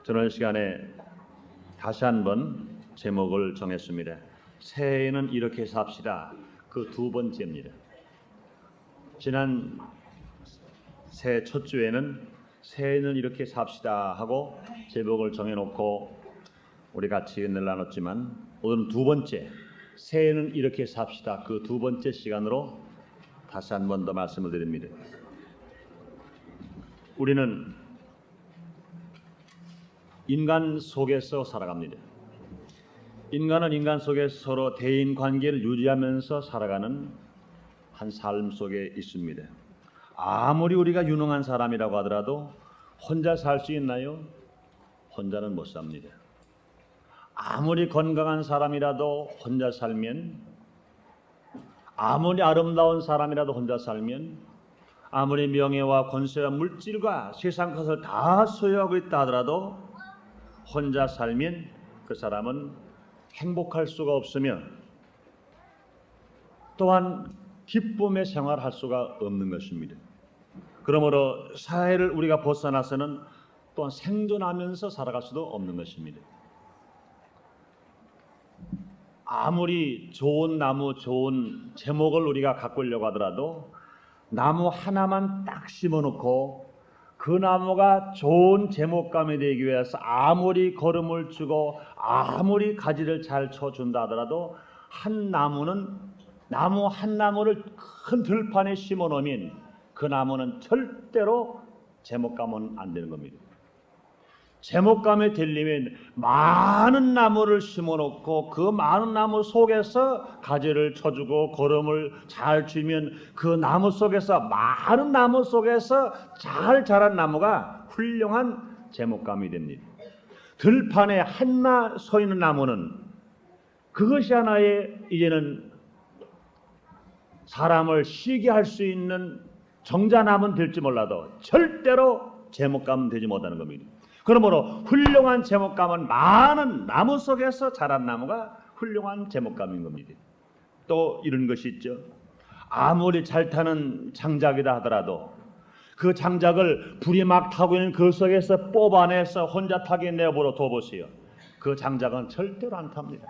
저는 시간에 다시 한번 제목을 정했습니다. 새해에는 이렇게 삽시다. 그 두 번째입니다. 지난 새해 첫 주에는 새해는 이렇게 삽시다 하고 제목을 정해놓고 우리 같이 은혜를 나눴지만, 오늘은 두 번째, 새해는 이렇게 삽시다. 그 두 번째 시간으로 다시 한 번 더 말씀을 드립니다. 우리는 인간 속에서 살아갑니다. 인간은 인간 속에서 서로 대인 관계를 유지하면서 살아가는 한 삶 속에 있습니다. 아무리 우리가 유능한 사람이라고 하더라도 혼자 살 수 있나요? 혼자는 못 삽니다. 아무리 건강한 사람이라도 혼자 살면, 아무리 아름다운 사람이라도 혼자 살면, 아무리 명예와 권세와 물질과 세상 것을 다 소유하고 있다 하더라도 혼자 살면 그 사람은 행복할 수가 없으며 또한 기쁨의 생활을 할 수가 없는 것입니다. 그러므로 사회를 우리가 벗어나서는 또한 생존하면서 살아갈 수도 없는 것입니다. 아무리 좋은 나무, 좋은 제목을 우리가 가꾸려고 하더라도 나무 하나만 딱 심어놓고 그 나무가 좋은 제목감이 되기 위해서 아무리 거름을 주고 아무리 가지를 잘 쳐준다 하더라도 나무 한 나무를 큰 들판에 심어놓으면 그 나무는 절대로 제목감은 안 되는 겁니다. 제목감에 되려면 많은 나무를 심어놓고 그 많은 나무 속에서 가지를 쳐주고 거름을 잘 주면 그 나무 속에서, 많은 나무 속에서 잘 자란 나무가 훌륭한 제목감이 됩니다. 들판에 하나 서 있는 나무는 그것이 하나의 이제는 사람을 쉬게 할 수 있는 정자나무는 될지 몰라도 절대로 제목감은 되지 못하는 겁니다. 그러므로 훌륭한 제목감은 많은 나무 속에서 자란 나무가 훌륭한 제목감인 겁니다. 또 이런 것이 있죠. 아무리 잘 타는 장작이다 하더라도 그 장작을 불이 막 타고 있는 그 속에서 뽑아내서 혼자 타게 내버려 둬보세요. 그 장작은 절대로 안 탑니다.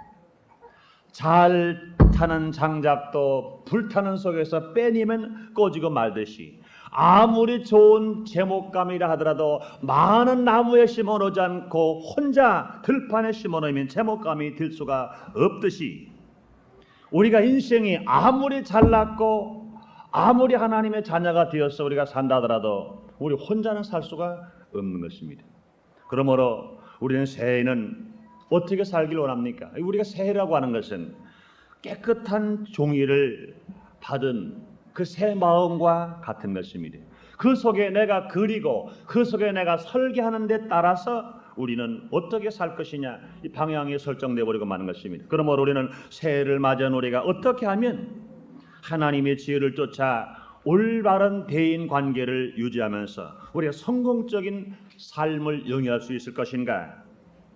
잘 타는 장작도 불타는 속에서 빼내면 꺼지고 말듯이, 아무리 좋은 제목감이라 하더라도 많은 나무에 심어놓지 않고 혼자 들판에 심어놓으면 제목감이 될 수가 없듯이, 우리가 인생이 아무리 잘났고 아무리 하나님의 자녀가 되어서 우리가 산다 하더라도 우리 혼자는 살 수가 없는 것입니다. 그러므로 우리는 새해에는 어떻게 살길 원합니까? 우리가 새해라고 하는 것은 깨끗한 종이를 받은 그 새 마음과 같은 것입니다. 그 속에 내가 그리고 그 속에 내가 설계하는 데 따라서 우리는 어떻게 살 것이냐, 이 방향이 설정되어 버리고 마는 것입니다. 그러므로 우리는 새해를 맞이한 우리가 어떻게 하면 하나님의 지혜를 쫓아 올바른 대인 관계를 유지하면서 우리가 성공적인 삶을 영위할 수 있을 것인가,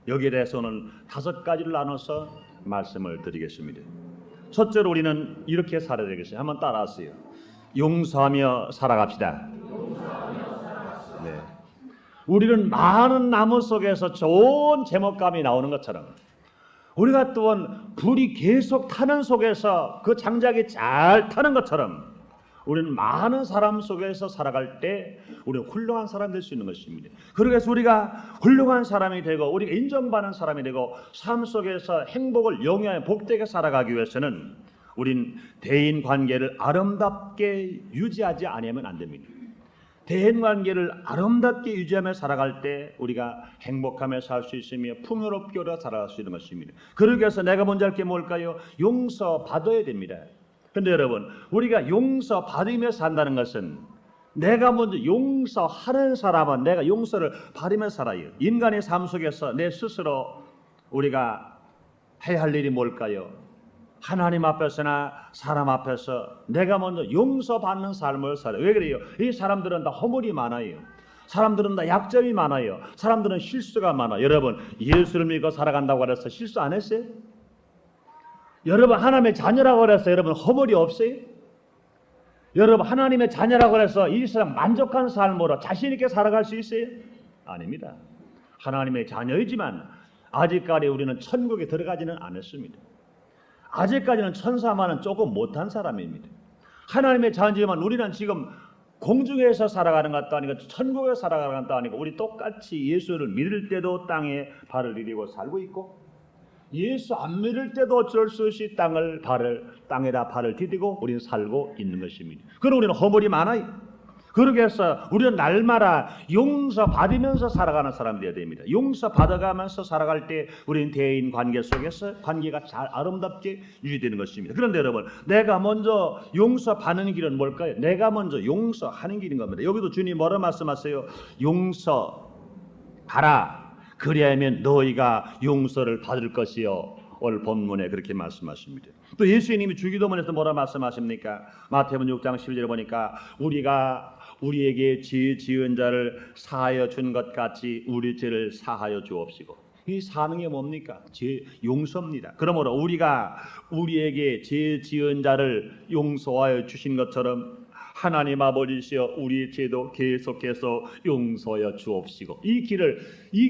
여기에 대해서는 5가지를 나눠서 말씀을 드리겠습니다. 첫째로 우리는 이렇게 살아야 되겠어요. 한번 따라하세요. 용서하며 살아갑시다. 네. 우리는 많은 나무 속에서 좋은 제목감이 나오는 것처럼, 우리가 또한 불이 계속 타는 속에서 그 장작이 잘 타는 것처럼, 우리는 많은 사람 속에서 살아갈 때 우리는 훌륭한 사람이 될 수 있는 것입니다. 그래서 우리가 훌륭한 사람이 되고 우리가 인정받는 사람이 되고 삶 속에서 행복을 영위하여 복되게 살아가기 위해서는 우린 대인 관계를 아름답게 유지하지 않으면 안 됩니다. 대인 관계를 아름답게 유지하며 살아갈 때 우리가 행복하며 살 수 있으며 풍요롭게 살아갈 수 있는 것입니다. 그러기 위해서 내가 먼저 할 게 뭘까요? 용서받아야 됩니다. 근데 여러분, 우리가 용서받으며 산다는 것은 내가 먼저 용서하는 사람은 내가 용서를 받으며 살아요. 인간의 삶 속에서 내 스스로 우리가 해야 할 일이 뭘까요? 하나님 앞에서나 사람 앞에서 내가 먼저 용서받는 삶을 살아요. 왜 그래요? 이 사람들은 다 허물이 많아요. 사람들은 다 약점이 많아요. 사람들은 실수가 많아요. 여러분, 예수를 믿고 살아간다고 해서 실수 안 했어요? 여러분, 하나님의 자녀라고 해서 여러분 허물이 없어요? 여러분, 하나님의 자녀라고 해서 이 세상 만족한 삶으로 자신 있게 살아갈 수 있어요? 아닙니다. 하나님의 자녀이지만 아직까지 우리는 천국에 들어가지는 않았습니다. 아직까지는 천사만은 조금 못한 사람입니다. 하나님의 자녀지만 우리는 지금 공중에서 살아가는 것도 아니고 천국에서 살아가는 것도 아니고 우리 똑같이 예수를 믿을 때도 땅에 발을 디디고 살고 있고 예수 안 믿을 때도 어쩔 수 없이 땅에다 발을 디디고 우리는 살고 있는 것입니다. 그럼 우리는 허물이 많아요. 그렇게 해서 우리는 날마다 용서받으면서 살아가는 사람이 되어야 됩니다. 용서받아가면서 살아갈 때 우리는 대인 관계 속에서 관계가 잘 아름답게 유지되는 것입니다. 그런데 여러분, 내가 먼저 용서받는 길은 뭘까요? 내가 먼저 용서하는 길인 겁니다. 여기도 주님 뭐라 말씀하세요? 용서하라. 그리하면 너희가 용서를 받을 것이요. 오늘 본문에 그렇게 말씀하십니다. 또 예수님이 주기도문에서 뭐라 말씀하십니까? 마태복음 6장 11절에 보니까 우리가 우리에게 죄 지은 자를 사하여 준 것 같이 우리 죄를 사하여 주옵시고. 이 사는 게 뭡니까? 죄 용서입니다. 그러므로 우리가 우리에게 죄 지은 자를 용서하여 주신 것처럼 하나님 아버지시여 우리의 죄도 계속해서 용서하여 주옵시고. 이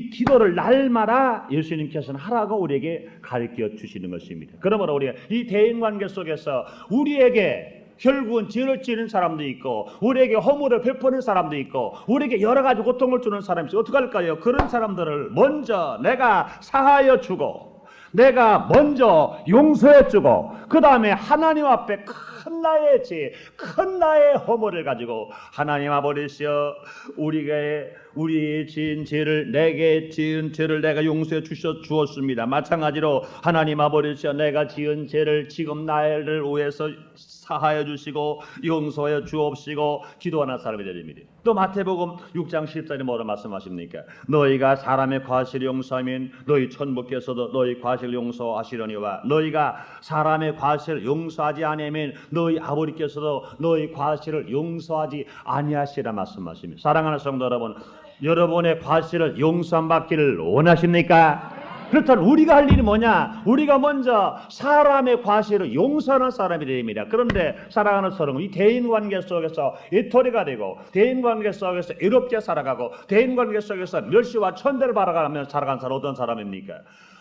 기도를 날마다 예수님께서는 하라고 우리에게 가르쳐 주시는 것입니다. 그러므로 우리가 이 대인관계 속에서 우리에게 결국은 죄를 지는 사람도 있고 우리에게 허물을 베푸는 사람도 있고 우리에게 여러 가지 고통을 주는 사람이 있어요. 어떻게 할까요? 그런 사람들을 먼저 내가 사하여 주고 내가 먼저 용서해 주고 그 다음에 하나님 앞에 큰 나의 죄, 큰 나의 허물을 가지고 하나님 아버지시여 우리의 지은 죄를 내게 지은 죄를 내가 용서해 주었습니다. 마찬가지로 하나님 아버지시여 내가 지은 죄를 지금 나를 위해서 사하여 주시고 용서해 주옵시고 기도하는 사람이 되립니다. 또 마태복음 6장 14절에 뭐라 말씀하십니까? 너희가 사람의 과실을 용서하면 너희 천부께서도 너희 과실을 용서하시려니와 너희가 사람의 과실을 용서하지 아니하면 너희 아버지께서도 너희 과실을 용서하지 아니하시라 말씀하십니다. 사랑하는 성도 여러분, 여러분의 과실을 용서받기를 원하십니까? 그렇다면 우리가 할 일이 뭐냐? 우리가 먼저 사람의 과실을 용서하는 사람이 됩니다. 그런데 사랑하는 사람은 이 대인관계 속에서 이토리가 되고 대인관계 속에서 이롭게 살아가고 대인관계 속에서 멸시와 천대를 바라가며 살아가는 사람 어떤 사람입니까?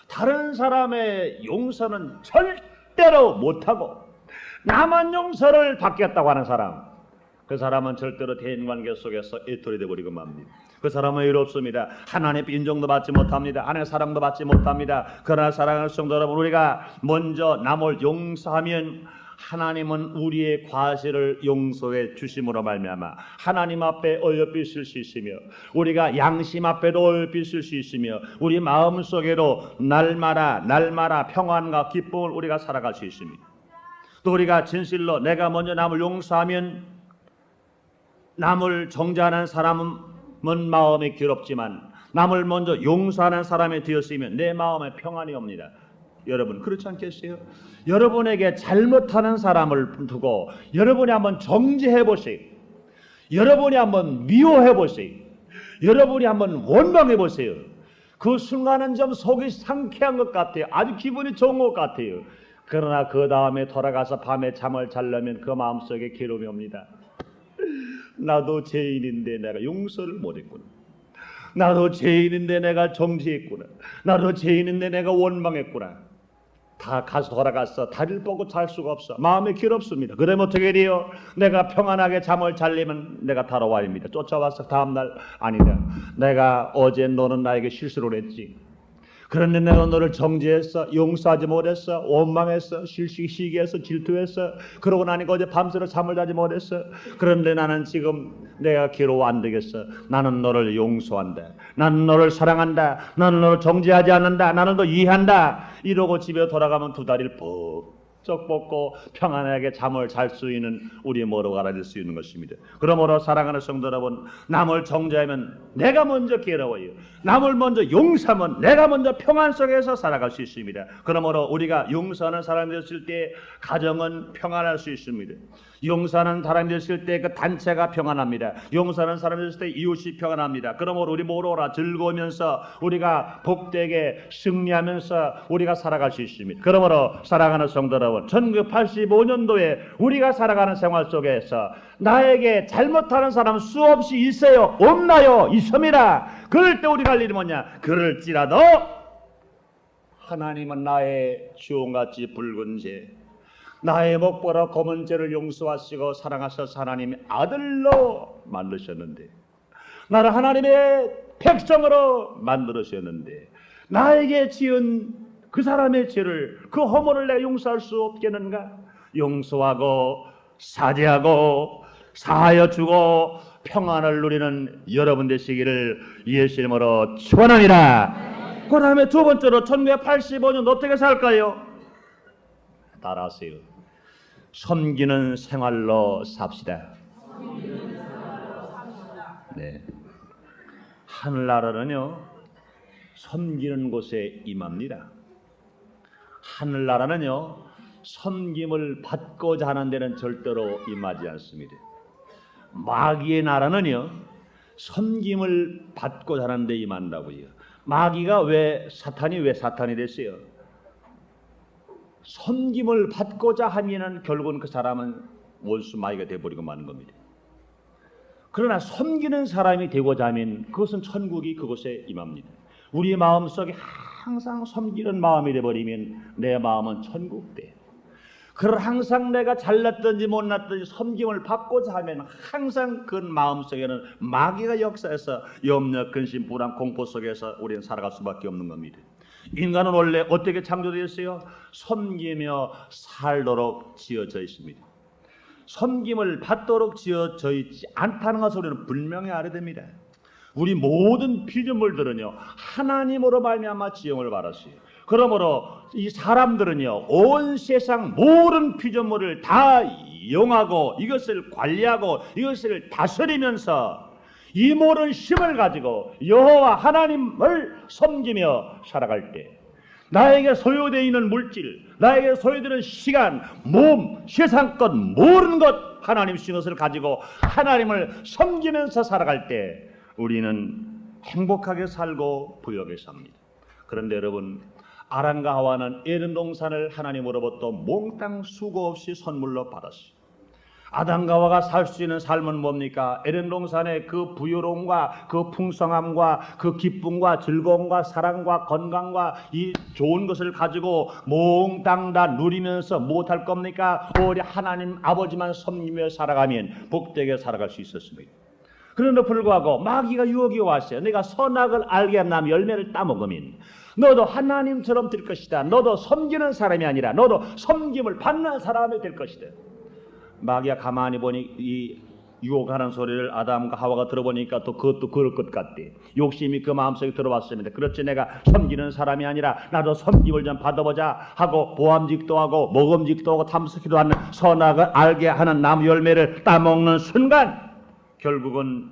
다른 사람의 용서는 절대로 못하고 나만 용서를 받겠다고 하는 사람, 그 사람은 절대로 대인관계 속에서 이토리 되어버리고 맙니다. 그 사람은 이롭습니다. 하나님의 인정도 받지 못합니다. 하나님의 사랑도 받지 못합니다. 그러나 사랑하는 성도 여러분, 우리가 먼저 남을 용서하면 하나님은 우리의 과실을 용서해 주심으로 말미암아 하나님 앞에 어여삐 쓸 수 있으며 우리가 양심 앞에도 어여삐 쓸 수 있으며 우리 마음속에도 날마다 평안과 기쁨을 우리가 살아갈 수 있습니다. 또 우리가 진실로 내가 먼저 남을 용서하면 남을 정죄하는 사람은 마음이 괴롭지만 남을 먼저 용서하는 사람이 되었으면 내 마음에 평안이 옵니다. 여러분 그렇지 않겠어요? 여러분에게 잘못하는 사람을 두고 여러분이 한번 정죄해 보세요. 여러분이 한번 미워해 보세요. 여러분이 한번 원망해 보세요. 그 순간은 좀 속이 상쾌한 것 같아요. 아주 기분이 좋은 것 같아요. 그러나 그 다음에 돌아가서 밤에 잠을 자려면 그 마음속에 괴로움이 옵니다. 나도 죄인인데 내가 용서를 못했구나. 나도 죄인인데 내가 정죄했구나. 나도 죄인인데 내가 원망했구나. 다 가서 돌아갔어. 다리를 뻗고 잘 수가 없어. 마음이 괴롭습니다. 그러면 어떻게 돼요? 내가 평안하게 잠을 자려면 내가 달아와입니다. 쫓아와서 다음날 아니다. 내가 어제 너는 나에게 실수를 했지. 그런데 내가 너를 정죄했어. 용서하지 못했어. 원망했어. 시기했어. 질투했어. 그러고 나니까 어제 밤새로 잠을 자지 못했어. 그런데 나는 지금 내가 괴로워 안 되겠어. 나는 너를 용서한다. 나는 너를 사랑한다. 나는 너를 정죄하지 않는다. 나는 너 이해한다. 이러고 집에 돌아가면 두 다리를 쩍 뻗고 평안하게 잠을 잘 수 있는 우리의 모두가 알아들 수 있는 것입니다. 그러므로 사랑하는 성도 여러분, 남을 정죄하면 내가 먼저 괴로워요. 남을 먼저 용서하면 내가 먼저 평안 속에서 살아갈 수 있습니다. 그러므로 우리가 용서하는 사람이 됐을 때 가정은 평안할 수 있습니다. 용서하는 사람이 됐을 때 그 단체가 평안합니다. 용서하는 사람이 됐을 때 이웃이 평안합니다. 그러므로 우리 모두가 즐거우면서 우리가 복되게 승리하면서 우리가 살아갈 수 있습니다. 그러므로 사랑하는 성도 여러분, 여러분, 1985년도에 우리가 살아가는 생활 속에서 나에게 잘못하는 사람 수없이 있어요? 없나요? 있습니다. 그럴 때 우리가 할 일이 뭐냐? 그럴지라도 하나님은 나의 주홍같이 붉은 죄, 나의 목보라 검은 죄를 용서하시고 사랑하셔서 하나님의 아들로 만드셨는데, 나를 하나님의 백성으로 만들으셨는데, 나에게 지은 그 사람의 죄를, 그 허물을 내가 용서할 수 없겠는가? 용서하고 사죄하고 사하여 주고 평안을 누리는 여러분 되시기를 예수 이름으로 축원합니다. 그 다음에 두 번째로 1985년 어떻게 살까요? 따라하세요. 섬기는 생활로 삽시다. 네. 하늘나라는요, 섬기는 곳에 임합니다. 하늘나라는요, 섬김을 받고자 하는 데는 절대로 임하지 않습니다. 마귀의 나라는요, 섬김을 받고자 하는 데 임한다고요. 마귀가 왜 사탄이 됐어요? 섬김을 받고자 하면은 결국은 그 사람은 원수 마귀가 되어버리고 마는 겁니다. 그러나 섬기는 사람이 되고자 하면 그것은 천국이 그곳에 임합니다. 우리 마음속에 항상 섬기는 마음이 되어버리면 내 마음은 천국돼. 그걸 항상 내가 잘났든지 못났든지 섬김을 받고자 하면 항상 그 마음속에는 마귀가 역사해서 염려, 근심, 불안, 공포 속에서 우리는 살아갈 수밖에 없는 겁니다. 인간은 원래 어떻게 창조되었어요? 섬기며 살도록 지어져 있습니다. 섬김을 받도록 지어져 있지 않다는 것을 우리는 분명히 알아야 됩니다. 우리 모든 피조물들은요, 하나님으로 말미암아 지음을 받았어요. 그러므로 이 사람들은요, 온 세상 모든 피조물을 다 이용하고 이것을 관리하고 이것을 다스리면서 이 모든 힘을 가지고 여호와 하나님을 섬기며 살아갈 때, 나에게 소유되어 있는 물질, 나에게 소유되는 시간, 몸, 세상 것 모든 것 하나님 주신 것을 가지고 하나님을 섬기면서 살아갈 때 우리는 행복하게 살고 부유하게 삽니다. 그런데 여러분, 아람과 하와는 에덴 동산을 하나님으로부터 몽땅 수고 없이 선물로 받았어요. 아담과 하와가 살 수 있는 삶은 뭡니까? 에덴 동산의 그 부유로움과 그 풍성함과 그 기쁨과 즐거움과 사랑과 건강과 이 좋은 것을 가지고 몽땅 다 누리면서 못할 겁니까? 오히려 하나님 아버지만 섬기며 살아가면 복되게 살아갈 수 있었습니다. 그런데 불구하고 마귀가 유혹이 왔어요. 내가 선악을 알게 한 다음 열매를 따먹으면 너도 하나님처럼 될 것이다. 너도 섬기는 사람이 아니라 너도 섬김을 받는 사람이 될 것이다. 마귀가 가만히 보니 이 유혹하는 소리를 아담과 하와가 들어보니까 또 그것도 그럴 것 같대. 욕심이 그 마음속에 들어왔습니다. 그렇지, 내가 섬기는 사람이 아니라 나도 섬김을 좀 받아보자 하고 보암직도 하고 먹음직도 하고 탐스키도 하는 선악을 알게 하는 나무 열매를 따먹는 순간 결국은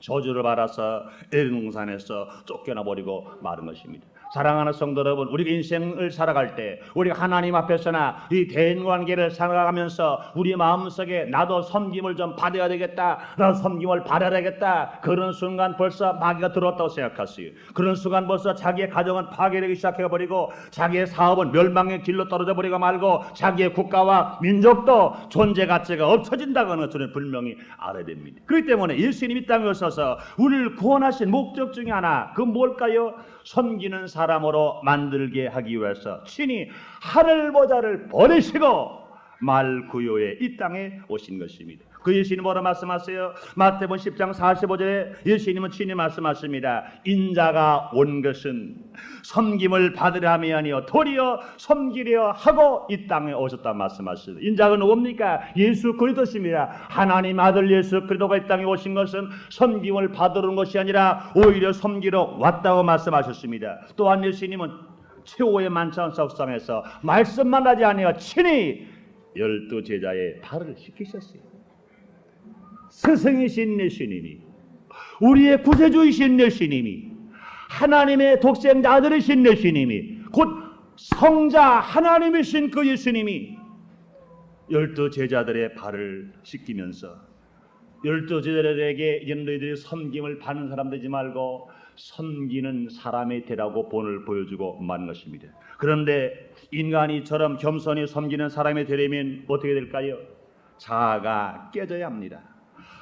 저주를 받아서 에덴 동산에서 쫓겨나 버리고 마는 것입니다. 사랑하는 성도 여러분, 우리가 인생을 살아갈 때 우리가 하나님 앞에서나 이 대인관계를 살아가면서 우리 마음속에 나도 섬김을 좀 받아야 되겠다, 나도 섬김을 받아야 되겠다, 그런 순간 벌써 마귀가 들어왔다고 생각했어요. 그런 순간 벌써 자기의 가정은 파괴되기 시작해버리고 자기의 사업은 멸망의 길로 떨어져 버리고 말고 자기의 국가와 민족도 존재 가치가 없어진다는 것을 분명히 알아야 됩니다. 그렇기 때문에 예수님이 땅에 오셔서 우리를 구원하신 목적 중에 하나, 그 뭘까요? 섬기는 사람으로 만들게 하기 위해서 친히 하늘보좌를 버리시고 말구요에 이 땅에 오신 것입니다. 그 예수님 뭐라 말씀하세요? 마태복음 10장 45절에 예수님은 친히 말씀하십니다. 인자가 온 것은 섬김을 받으려 함이 아니요 도리어 섬기려 하고 이 땅에 오셨다 말씀하십니다. 인자가 누굽니까? 예수 그리스도십니다. 하나님 아들 예수 그리스도가 이 땅에 오신 것은 섬김을 받으러 것이 아니라 오히려 섬기러 왔다고 말씀하셨습니다. 또한 예수님은 최후의 만찬 석상에서 말씀만 하지 아니하여 친히 12 제자의 발을 씻기셨어요. 스승이신 예수님이, 우리의 구세주이신 예수님이, 하나님의 독생자 아들이신 예수님이, 곧 성자 하나님이신 그 예수님이 12 제자들의 발을 씻기면서 12 제자들에게 이제 너희들이 섬김을 받는 사람 되지 말고 섬기는 사람이 되라고 본을 보여주고 만 것입니다. 그런데 인간이 저런 겸손히 섬기는 사람이 되려면 어떻게 될까요? 자아가 깨져야 합니다.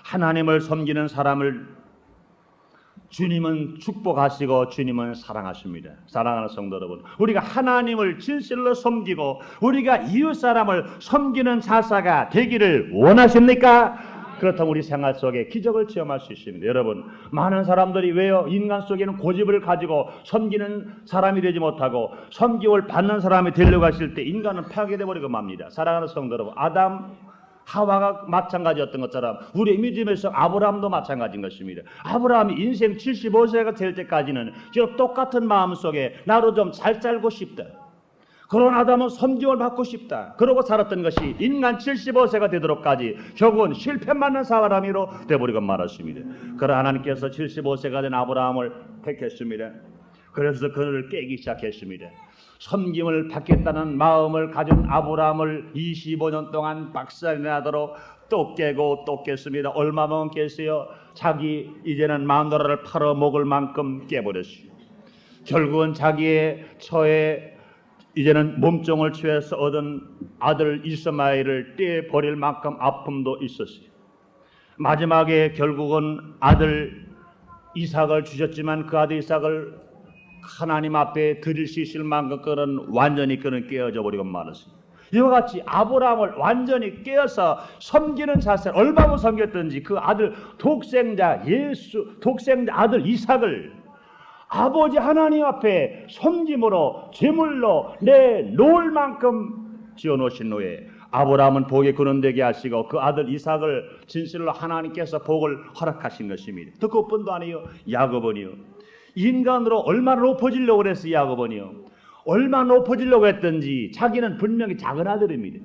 하나님을 섬기는 사람을 주님은 축복하시고 주님은 사랑하십니다. 사랑하는 성도 여러분, 우리가 하나님을 진실로 섬기고 우리가 이웃 사람을 섬기는 자사가 되기를 원하십니까? 그렇다면 우리 생활 속에 기적을 체험할 수 있습니다. 여러분, 많은 사람들이 왜요? 인간 속에는 고집을 가지고 섬기는 사람이 되지 못하고 섬김을 받는 사람이 되려고 하실 때 인간은 파괴되어 버리고 맙니다. 사랑하는 성도 여러분, 아담 하와가 마찬가지였던 것처럼 우리 믿음에서 아브라함도 마찬가지인 것입니다. 아브라함이 인생 75세가 될 때까지는 저 똑같은 마음속에 나도 좀 잘 살고 싶다, 그런 아담은 섬김을 받고 싶다, 그러고 살았던 것이 인간 75세가 되도록까지 결국은 실패 맞는 사람이로 되어버리고 말았습니다. 그러나 하나님께서 75세가 된 아브라함을 택했습니다. 그래서 그를 깨기 시작했습니다. 섬김을 받겠다는 마음을 가진 아브라함을 25년 동안 박살이 나도록 또 깨고 또 깼습니다. 얼마만 깼어요? 자기 이제는 마누라를 팔아먹을 만큼 깨버렸어요. 결국은 자기의 처에 이제는 몸종을 취해서 얻은 아들 이스마엘을 떼버릴 만큼 아픔도 있었어요. 마지막에 결국은 아들 이삭을 주셨지만 그 아들 이삭을 하나님 앞에 드릴 수 있을 만큼 그는 완전히 깨어져 버리고 말았습니다. 이와 같이 아브라함을 완전히 깨어서 섬기는 자세를 얼마나 섬겼든지 그 아들 독생자 아들 이삭을 아버지 하나님 앞에 섬김으로 제물로 내놓을 만큼 지어놓으신 후에 아브라함은 복에 근원되게 하시고 그 아들 이삭을 진실로 하나님께서 복을 허락하신 것입니다. 또 그뿐도 아니요, 야곱은요, 인간으로 얼마나 높아지려고 그랬어요. 야곱은요, 얼마나 높아지려고 했던지 자기는 분명히 작은 아들입니다.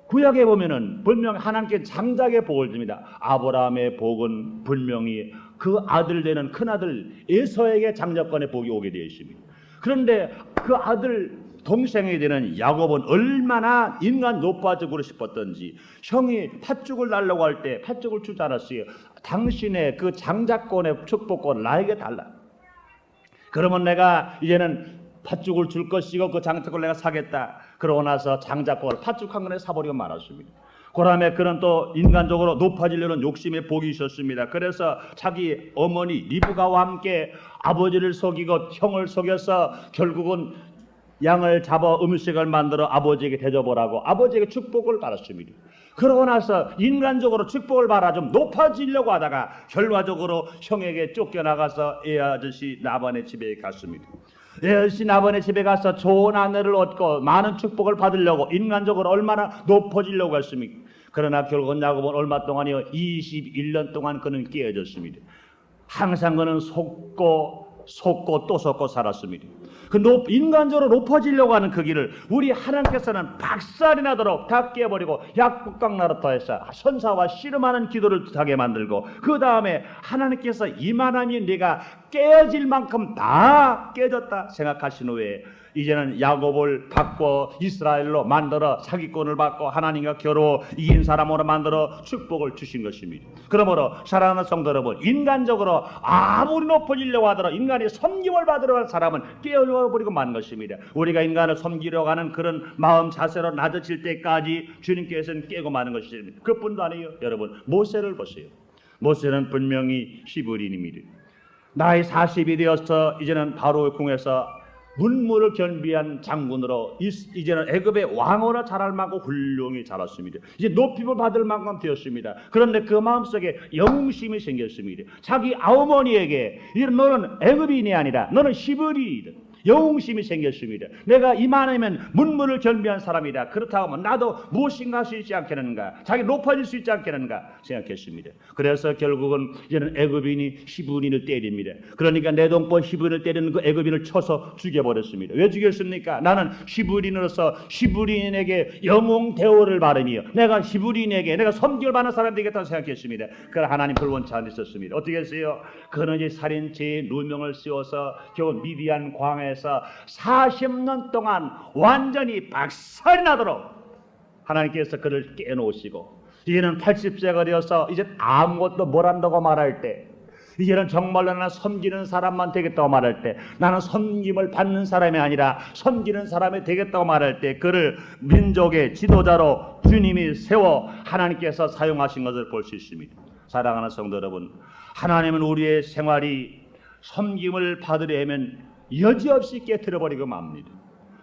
구약에 보면은 분명히 하나님께 장작의 복을 줍니다. 아브라함의 복은 분명히 그 아들 되는 큰아들 에서에게 장자권의 복이 오게 되어 있습니다. 그런데 그 아들 동생이 되는 야곱은 얼마나 인간 높아지고 싶었던지 형이 팥죽을 달라고 할 때 팥죽을 주지 않았어요. 당신의 그 장자권의 축복권 나에게 달라. 그러면 내가 이제는 팥죽을 줄 것이고 그 장자권을 내가 사겠다. 그러고 나서 장자권을 팥죽 한 근에 사버리고 말았습니다. 그 다음에 그는 또 인간적으로 높아지려는 욕심의 복이 있었습니다. 그래서 자기 어머니 리브가와 함께 아버지를 속이고 형을 속여서 결국은 양을 잡아 음식을 만들어 아버지에게 대접하라고 아버지에게 축복을 받았습니다. 그러고 나서 인간적으로 축복을 받아 좀 높아지려고 하다가 결과적으로 형에게 쫓겨나가서 아저씨 나반의 집에 갔습니다. 아저씨 나반의 집에 가서 좋은 아내를 얻고 많은 축복을 받으려고 인간적으로 얼마나 높아지려고 했습니까? 그러나 결국은 야곱은 얼마 동안이요? 21년 동안 그는 깨어졌습니다. 항상 그는 속고 또 속고 살았습니다. 그 인간적으로 높아지려고 하는 그 길을 우리 하나님께서는 박살이 나도록 다 깨버리고 약국강 나루터에서 선사와 씨름하는 기도를 하게 만들고 그 다음에 하나님께서 이만하면 네가 깨어질 만큼 다 깨졌다 생각하신 후에 이제는 야곱을 바꿔 이스라엘로 만들어 사기꾼을 받고 하나님과 겨루어 이긴 사람으로 만들어 축복을 주신 것입니다. 그러므로 사랑하는 성도 여러분, 인간적으로 아무리 높아지려고 하더라도 인간이 섬김을 받으러 갈 사람은 깨어버리고 만 것입니다. 우리가 인간을 섬기려고 하는 그런 마음 자세로 낮아질 때까지 주님께서는 깨고 마는 것입니다. 그뿐도 아니에요. 여러분, 모세를 보세요. 모세는 분명히 히브리인입니다. 나이 40이 되어서 이제는 바로의 궁에서 문무를 겸비한 장군으로 이제는 애굽의 왕으로 자랄 만큼 훌륭히 자랐습니다. 이제 높임을 받을 만큼 되었습니다. 그런데 그 마음속에 영웅심이 생겼습니다. 자기 어머니에게 너는 애굽인이 아니라 너는 히브리이다. 영웅심이 생겼습니다. 내가 이만하면 문무를 겸비한 사람이다. 그렇다고 하면 나도 무엇인가 할 수 있지 않겠는가, 자기 높아질 수 있지 않겠는가 생각했습니다. 그래서 결국은 이제는 애굽인이 히브리인을 때립니다. 그러니까 내동포 히브리인을 때리는 그 애굽인을 쳐서 죽여버렸습니다. 왜 죽였습니까? 나는 히브리인으로서 히브리인에게 영웅 대우를 받으며 내가 히브리인에게 내가 섬김을 받는 사람이 되겠다고 생각했습니다. 그러나 하나님 불원치 않으셨습니다. 어떻게 했어요? 그는 이제 살인죄의 누명을 씌워서 겨우 미디안 광야에 40년 동안 완전히 박살이 나도록 하나님께서 그를 깨놓으시고 이제는 80세가 되어서 이제 아무것도 뭘 한다고 말할 때 이제는 정말로 나는 섬기는 사람만 되겠다고 말할 때, 나는 섬김을 받는 사람이 아니라 섬기는 사람이 되겠다고 말할 때, 그를 민족의 지도자로 주님이 세워 하나님께서 사용하신 것을 볼 수 있습니다. 사랑하는 성도 여러분, 하나님은 우리의 생활이 섬김을 받으려면 여지없이 깨트려버리고 맙니다.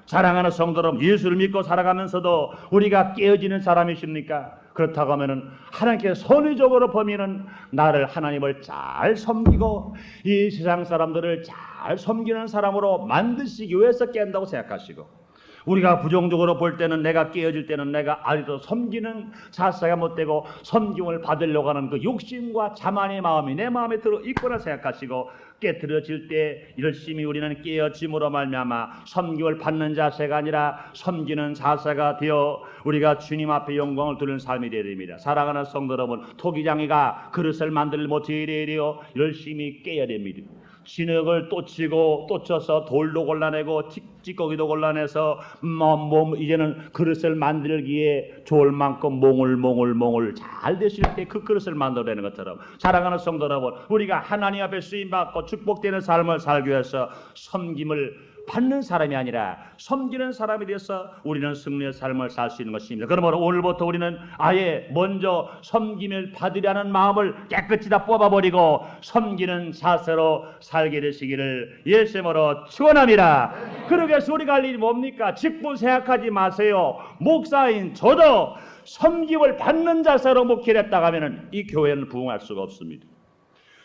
사랑하는 성도 여러분, 예수를 믿고 살아가면서도 우리가 깨어지는 사람이십니까? 그렇다고 하면은 하나님께서 선의적으로 보면은 나를, 하나님을 잘 섬기고 이 세상 사람들을 잘 섬기는 사람으로 만드시기 위해서 깬다고 생각하시고, 우리가 부정적으로 볼 때는, 내가 깨어질 때는 내가 아직도 섬기는 자세가 못되고 섬김을 받으려고 하는 그 욕심과 자만의 마음이 내 마음에 들어 있구나 생각하시고, 깨트려질 때 열심히 우리는 깨어짐으로 말미암아 섬김을 받는 자세가 아니라 섬기는 자세가 되어 우리가 주님 앞에 영광을 두는 삶이 되어야 됩니다. 사랑하는 성도 여러분, 토기장이가 그릇을 만들 못해 이래요. 열심히 깨야 됩니다. 진흙을 또 치고 또 쳐서 돌도 골라내고 찌꺼기도 골라내서 이제는 그릇을 만들기에 좋을 만큼 몽을 잘 되실 때 그 그릇을 만들어내는 것처럼, 사랑하는 성도 여러분, 우리가 하나님 앞에 쓰임받고 축복되는 삶을 살기 위해서 섬김을 받는 사람이 아니라 섬기는 사람이 되어서 우리는 승리의 삶을 살 수 있는 것입니다. 그러므로 오늘부터 우리는 아예 먼저 섬김을 받으려는 마음을 깨끗이 다 뽑아버리고 섬기는 자세로 살게 되시기를 예수님으로 축원합니다. 그러기 위해서 우리가 할 일이 뭡니까? 직분 생각하지 마세요. 목사인 저도 섬김을 받는 자세로 목회를 했다고 하면 이 교회는 부흥할 수가 없습니다.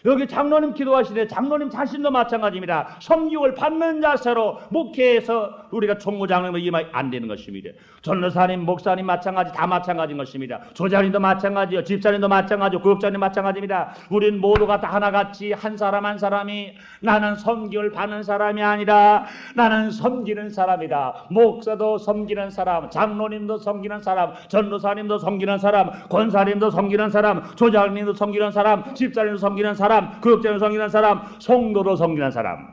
여기 장로님 기도하시되 장로님 자신도 마찬가지입니다. 섬김을 받는 자세로 목회에서 우리가 총무장로님을 임하면 안 되는 것입니다. 전도사님, 목사님 마찬가지, 다 마찬가지인 것입니다. 조장님도 마찬가지요, 집사님도 마찬가지요, 구역장님 마찬가지입니다. 우린 모두가 다 하나같이 한 사람 한 사람이 나는 섬김을 받는 사람이 아니라 나는 섬기는 사람이다. 목사도 섬기는 사람, 장로님도 섬기는 사람, 전도사님도 섬기는 사람, 권사님도 섬기는 사람, 조장님도 섬기는 사람, 집사님도 섬기는 사람, 구역장을 섬기는 사람, 성도로 섬기는 사람,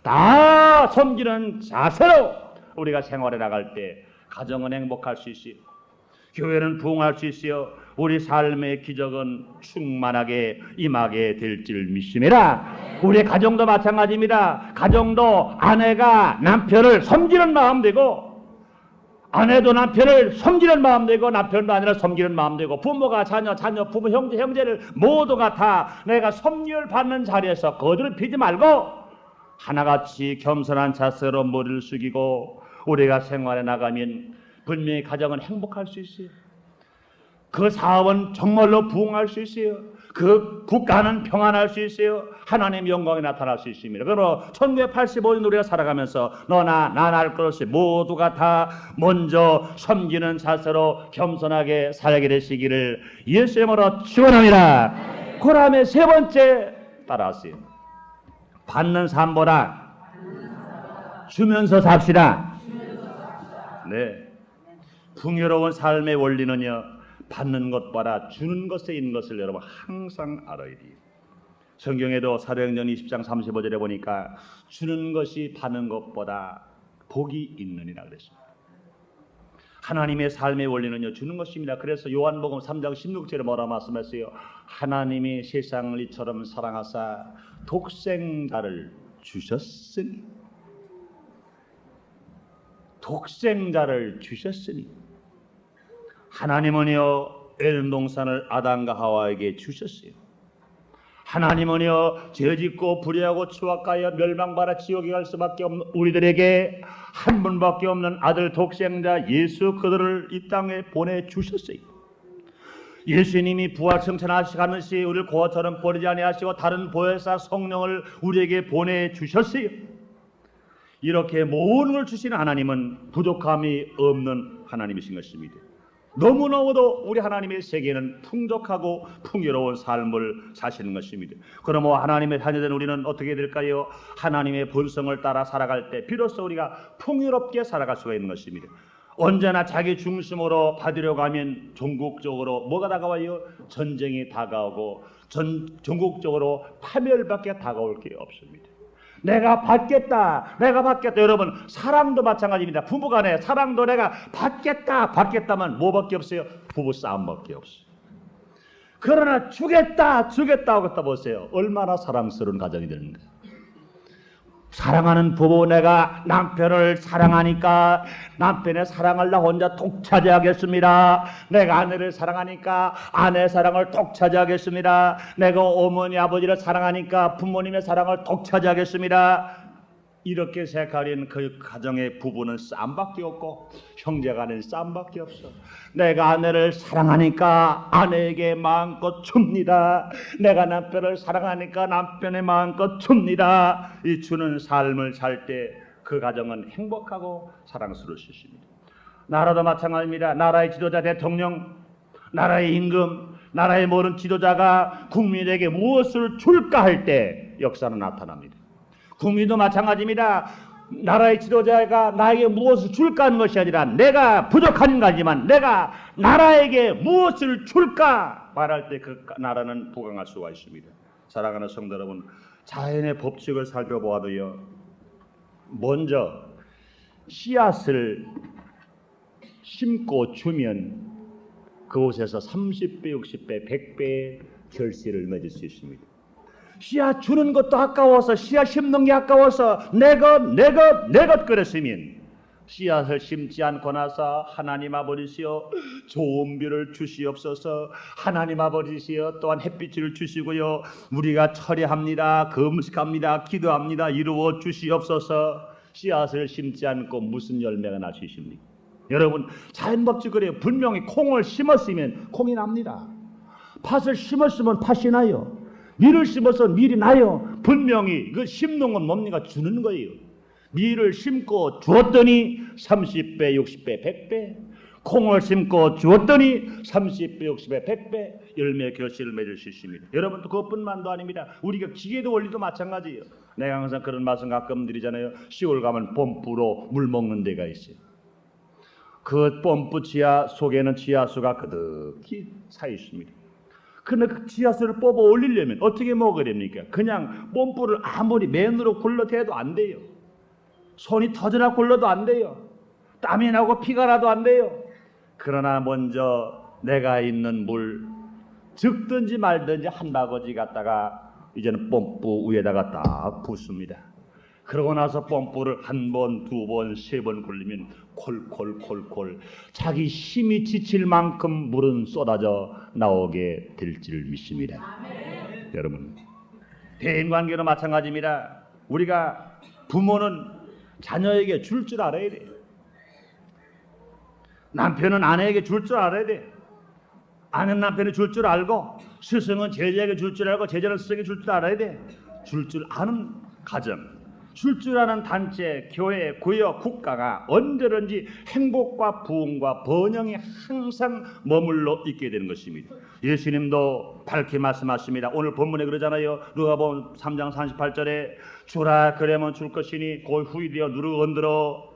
다 섬기는 자세로 우리가 생활해 나갈 때 가정은 행복할 수 있어요. 교회는 부흥할 수 있어요. 우리 삶의 기적은 충만하게 임하게 될 줄 믿습니다. 우리 가정도 마찬가지입니다. 가정도 아내가 남편을 섬기는 마음 되고, 아내도 남편을 섬기는 마음 되고, 남편도 아내를 섬기는 마음 되고, 부모가 자녀, 부모, 형제를 모두가 다 내가 섬김을 받는 자리에서 거들을 피지 말고 하나같이 겸손한 자세로 머리를 숙이고 우리가 생활해 나가면 분명히 가정은 행복할 수 있어요. 그 사업은 정말로 부흥할 수 있어요. 그 국가는 평안할 수 있어요. 하나님의 영광이 나타날 수 있습니다. 그러므로 1985년 우리가 살아가면서 너나 나나 할 것 없이 모두가 다 먼저 섬기는 자세로 겸손하게 살게 되시기를 예수님으로 축원합니다. 그 다음에 세 번째 따라하세요. 받는 삶보다 주면서 삽시다. 네, 풍요로운 삶의 원리는요, 받는 것보다 주는 것에 있는 것을 여러분 항상 알아야 돼요. 성경에도 사도행전 20장 35절에 보니까 주는 것이 받는 것보다 복이 있느니라 그랬습니다. 하나님의 삶의 원리는요, 주는 것입니다. 그래서 요한복음 3장 16절에 뭐라 말씀했어요? 하나님이 세상을 이처럼 사랑하사 독생자를 주셨으니, 독생자를 주셨으니, 하나님은요 에덴 동산을 아담과 하와에게 주셨어요. 하나님은요 죄짓고 불의하고 추악하여 멸망받아 지옥에 갈 수밖에 없는 우리들에게 한 분밖에 없는 아들 독생자 예수 그들을 이 땅에 보내주셨어요. 예수님이 부활 승천하시가는시 우리를 고아처럼 버리지 아니하시고 다른 보혜사 성령을 우리에게 보내주셨어요. 이렇게 모든 걸 주시는 하나님은 부족함이 없는 하나님이신 것입니다. 너무너무도 우리 하나님의 세계는 풍족하고 풍요로운 삶을 사시는 것입니다. 그러므로 하나님의 자녀된 우리는 어떻게 될까요? 하나님의 본성을 따라 살아갈 때 비로소 우리가 풍요롭게 살아갈 수가 있는 것입니다. 언제나 자기 중심으로 받으려고 하면 전국적으로 뭐가 다가와요? 전쟁이 다가오고 전국적으로 파멸밖에 다가올 게 없습니다. 내가 받겠다. 여러분, 사랑도 마찬가지입니다. 부부간에 사랑도 내가 받겠다면 뭐밖에 없어요? 부부 싸움밖에 없어요. 그러나 주겠다 주겠다고 갖다 보세요. 얼마나 사랑스러운 가정이 되는가. 사랑하는 부부, 내가 남편을 사랑하니까 남편의 사랑을 나 혼자 독차지하겠습니다. 내가 아내를 사랑하니까 아내의 사랑을 독차지하겠습니다. 내가 어머니 아버지를 사랑하니까 부모님의 사랑을 독차지하겠습니다. 이렇게 생각하는 그 가정의 부부는 쌈밖에 없고 형제간엔 쌈밖에 없어. 내가 아내를 사랑하니까 아내에게 마음껏 줍니다. 내가 남편을 사랑하니까 남편의 마음껏 줍니다. 이 주는 삶을 살 때 그 가정은 행복하고 사랑스러울 수 있습니다. 나라도 마찬가지입니다. 나라의 지도자, 대통령, 나라의 임금, 나라의 모든 지도자가 국민에게 무엇을 줄까 할 때 역사는 나타납니다. 국민도 마찬가지입니다. 나라의 지도자가 나에게 무엇을 줄까 하는 것이 아니라 내가 부족한 가지만 내가 나라에게 무엇을 줄까 말할 때 그 나라는 부강할 수가 있습니다. 사랑하는 성도 여러분, 자연의 법칙을 살펴보아도요, 먼저 씨앗을 심고 주면 그곳에서 30배, 60배, 100배의 결실을 맺을 수 있습니다. 씨앗 주는 것도 아까워서, 씨앗 심는 게 아까워서 내 것 그랬으면 씨앗을 심지 않고 나서 하나님 아버지시여 좋은 비를 주시옵소서, 하나님 아버지시여 또한 햇빛을 주시고요, 우리가 철회합니다, 금식합니다, 기도합니다, 이루어 주시옵소서. 씨앗을 심지 않고 무슨 열매가 날 수 있습니까? 여러분, 자연법칙 그래요. 분명히 콩을 심었으면 콩이 납니다. 팥을 심었으면 팥이 나요. 밀을 심어서 밀이 나요. 분명히 그 심는 건 뭡니까? 주는 거예요. 밀을 심고 주었더니 30배, 60배, 100배. 콩을 심고 주었더니 30배, 60배, 100배 열매 결실을 맺을 수 있습니다. 여러분도 그것뿐만도 아닙니다. 우리가 기계도 원리도 마찬가지예요. 내가 항상 그런 말씀 가끔 드리잖아요. 시골 가면 펌프로 물 먹는 데가 있어요. 그 펌프 지하 속에는 지하수가 그득히 차 있습니다. 그런데 그 지하수를 뽑아 올리려면 어떻게 먹어야 됩니까? 그냥 펌프를 아무리 맨으로 굴러대도 안 돼요. 손이 터져나 굴러도 안 돼요. 땀이 나고 피가 나도 안 돼요. 그러나 먼저 내가 있는 물 적든지 말든지 한 바가지 갖다가 이제는 펌프 위에다가 딱 붓습니다. 그러고 나서 펌프를 한 번, 두 번, 세 번 굴리면 콜콜콜콜 자기 힘이 지칠 만큼 물은 쏟아져 나오게 될 줄 믿습니다. 아멘. 여러분, 대인관계도 마찬가지입니다. 우리가 부모는 자녀에게 줄 줄 알아야 돼요. 남편은 아내에게 줄 줄 알아야 돼요. 아내는 남편이 줄 줄 알고, 스승은 제자에게 줄 줄 알고, 제자는 스승에게 줄 줄 알아야 돼. 줄 줄 아는 가정, 줄 줄 아는 단체, 교회, 구역, 국가가 언제든지 행복과 부흥과 번영이 항상 머물러 있게 되는 것입니다. 예수님도 밝게 말씀하십니다. 오늘 본문에 그러잖아요. 누가복음 3장 38절에 주라 그러면 줄 것이니 곧 후이되어 누르 건드려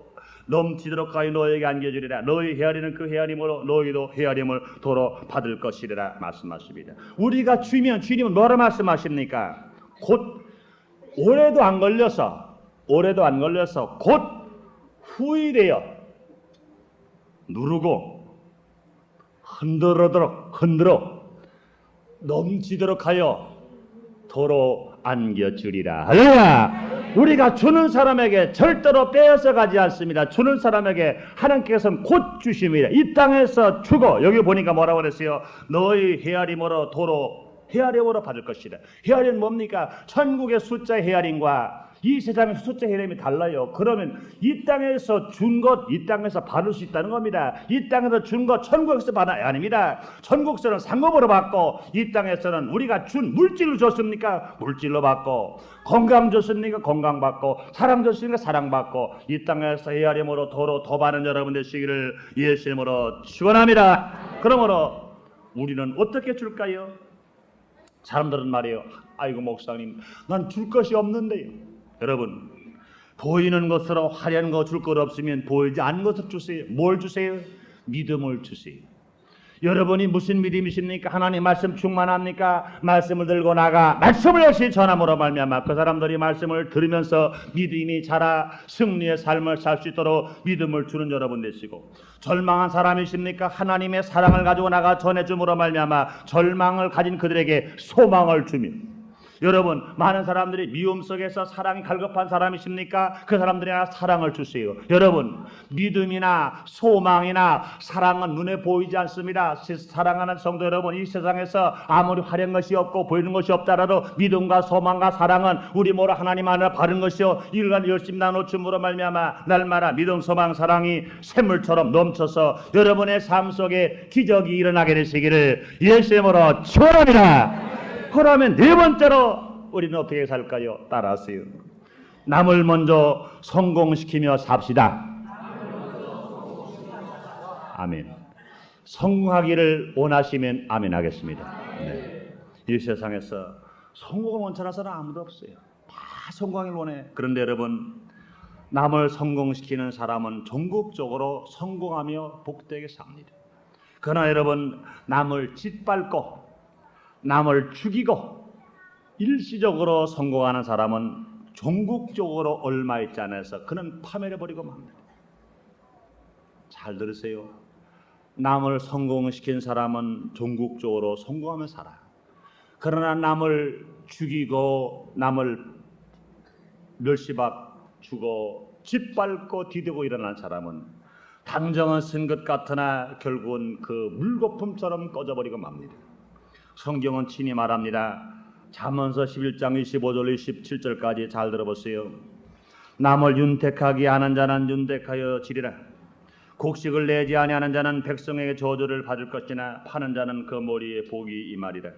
넘치도록 가히 너에게 안겨주리라. 너희 헤아리는 그 헤아림으로 너희도 헤아림을 도로 받을 것이리라 말씀하십니다. 우리가 주면 주님은 뭐라 말씀하십니까? 곧 오래도 안 걸려서 곧 후일되어 누르고 흔들어 넘치도록 하여 도로 안겨주리라. 할렐루야. 우리가 주는 사람에게 절대로 빼앗아 가지 않습니다. 주는 사람에게 하나님께서는 곧 주십니다. 이 땅에서 주고, 여기 보니까 뭐라고 그랬어요? 너희 헤아림으로 도로 헤아림으로 받을 것이다. 헤아림은 뭡니까? 천국의 숫자 헤아림과 이 세상의 숫자 헤아림이 달라요. 그러면 이 땅에서 준 것, 이 땅에서 받을 수 있다는 겁니다. 이 땅에서 준 것 천국에서 받아 아닙니다. 천국에서는 상급으로 받고, 이 땅에서는 우리가 준 물질로 줬습니까? 물질로 받고, 건강 줬습니까? 건강 받고, 사랑 줬습니까? 사랑 받고, 이 땅에서 헤아림으로 도로 더 많은 여러분 되시기를 예수님으로 축원합니다. 그러므로 우리는 어떻게 줄까요? 사람들은 말이에요. 아이고 목사님, 난 줄 것이 없는데요. 여러분, 보이는 것으로 화려한 거 줄 것 없으면 보이지 않는 것을 주세요. 뭘 주세요? 믿음을 주세요. 여러분이 무슨 믿음이십니까? 하나님 말씀 충만합니까? 말씀을 들고 나가 말씀을 역시 전함으로 말미암아 그 사람들이 말씀을 들으면서 믿음이 자라 승리의 삶을 살 수 있도록 믿음을 주는 여러분 되시고, 절망한 사람이십니까? 하나님의 사랑을 가지고 나가 전해줌으로 말미암아 절망을 가진 그들에게 소망을 주며, 여러분 많은 사람들이 미움 속에서 사랑이 갈급한 사람이십니까? 그 사람들에게 사랑을 주세요. 여러분 믿음이나 소망이나 사랑은 눈에 보이지 않습니다. 사랑하는 성도 여러분, 이 세상에서 아무리 화려한 것이 없고 보이는 것이 없다라도 믿음과 소망과 사랑은 우리 모두 하나님 안에 바른 것이요 일간 열심히 나누춤으로 말미암아 날마다 믿음 소망 사랑이 샘물처럼 넘쳐서 여러분의 삶 속에 기적이 일어나게 되시기를 예수의 이름으로 축원합니다. 그러면 네 번째로 우리는 어떻게 살까요? 따라하세요. 남을 먼저 성공시키며 삽시다. 아멘. 성공하기를 원하시면 아멘 하겠습니다. 네. 이 세상에서 성공을 원하는 사람 아무도 없어요. 다 성공하기를 원해. 그런데 여러분, 남을 성공시키는 사람은 전국적으로 성공하며 복되게 삽니다. 그러나 여러분, 남을 짓밟고 남을 죽이고 일시적으로 성공하는 사람은 전국적으로 얼마 있지 않아서 그는 파멸해버리고 맙니다. 잘 들으세요. 남을 성공시킨 사람은 전국적으로 성공하며 살아요. 그러나 남을 죽이고 남을 멸시받고 짓밟고 디디고 일어난 사람은 당정은 쓴 것 같으나 결국은 그 물거품처럼 꺼져버리고 맙니다. 성경은 친히 말합니다. 잠언서 11장 25절 27절까지 잘 들어보세요. 남을 윤택하게 하는 자는 윤택하여 지리라. 곡식을 내지 아니하는 자는 백성에게 저주를 받을 것이나 파는 자는 그 머리에 복이 임하리라.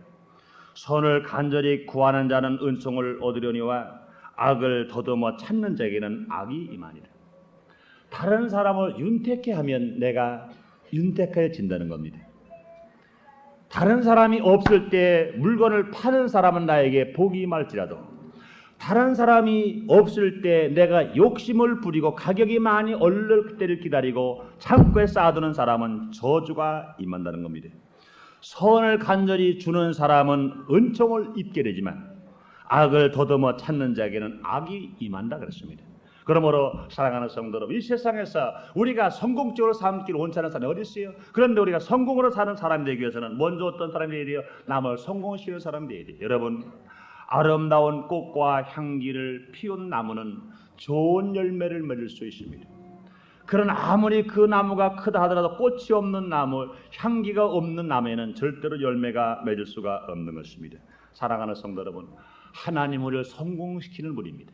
선을 간절히 구하는 자는 은총을 얻으려니와 악을 더듬어 찾는 자에게는 악이 임하니라. 다른 사람을 윤택해 하면 내가 윤택해진다는 겁니다. 다른 사람이 없을 때 물건을 파는 사람은 나에게 복이 임할지라도, 다른 사람이 없을 때 내가 욕심을 부리고 가격이 많이 오를 때를 기다리고 창고에 쌓아두는 사람은 저주가 임한다는 겁니다. 선을 간절히 주는 사람은 은총을 입게 되지만 악을 더듬어 찾는 자에게는 악이 임한다 그랬습니다. 그러므로 사랑하는 성도 여러분, 이 세상에서 우리가 성공적으로 삶기를 원하는 사람이 어디 있어요? 그런데 우리가 성공으로 사는 사람이 되기 위해서는 먼저 어떤 사람이 되어야 돼요? 남을 성공시키는 사람이 되어야 돼요. 여러분, 아름다운 꽃과 향기를 피운 나무는 좋은 열매를 맺을 수 있습니다. 그러나 아무리 그 나무가 크다 하더라도 꽃이 없는 나무, 향기가 없는 나무에는 절대로 열매가 맺을 수가 없는 것입니다. 사랑하는 성도 여러분, 하나님 우리를 성공시키는 분입니다.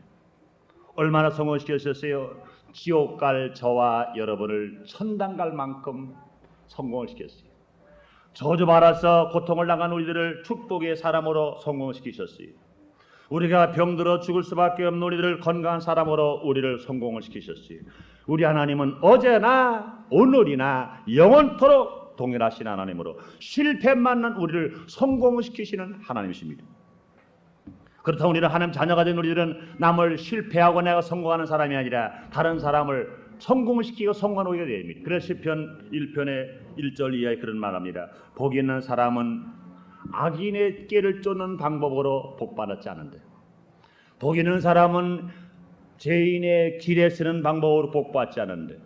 얼마나 성공시켰어요? 지옥 갈 저와 여러분을 천당 갈 만큼 성공을 시켰어요. 저주받아서 고통을 당한 우리들을 축복의 사람으로 성공시키셨어요. 우리가 병들어 죽을 수밖에 없는 우리들을 건강한 사람으로 우리를 성공을 시키셨어요. 우리 하나님은 어제나 오늘이나 영원토록 동일하신 하나님으로 실패만 난 우리를 성공시키시는 하나님이십니다. 그렇다고 우리는 하나님 자녀가 된 우리들은 남을 실패하고 내가 성공하는 사람이 아니라 다른 사람을 성공시키고 성공하게 됩니다. 그래서 시편 1편의 1절 이하에 그런 말합니다. 복 있는 사람은 악인의 깨를 쫓는 방법으로 복받았지 않은데, 복 있는 사람은 죄인의 길에 쓰는 방법으로 복받지 않은데,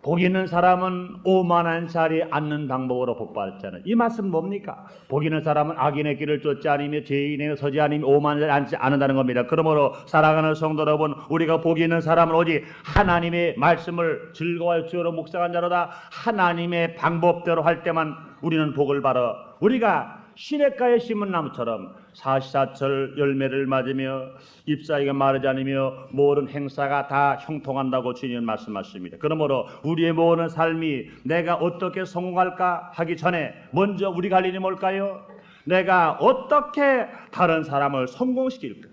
복 있는 사람은 오만한 자리에 앉는 방법으로 복받지 않아요. 이 말씀은 뭡니까? 복 있는 사람은 악인의 길을 쫓지 않으며 죄인의 서지 않으며 오만한 자리에 앉지 않는다는 겁니다. 그러므로 사랑하는 성도 여러분, 우리가 복 있는 사람은 오직 하나님의 말씀을 즐거워할 주로 묵상한 자로다 하나님의 방법대로 할 때만 우리는 복을 받아 우리가 시냇가에 심은 나무처럼 사시사철 열매를 맞으며 잎사귀가 마르지 않으며 모든 행사가 다 형통한다고 주님은 말씀하십니다. 그러므로 우리의 모든 삶이 내가 어떻게 성공할까 하기 전에 먼저 우리가 할 일이 뭘까요? 내가 어떻게 다른 사람을 성공시킬까?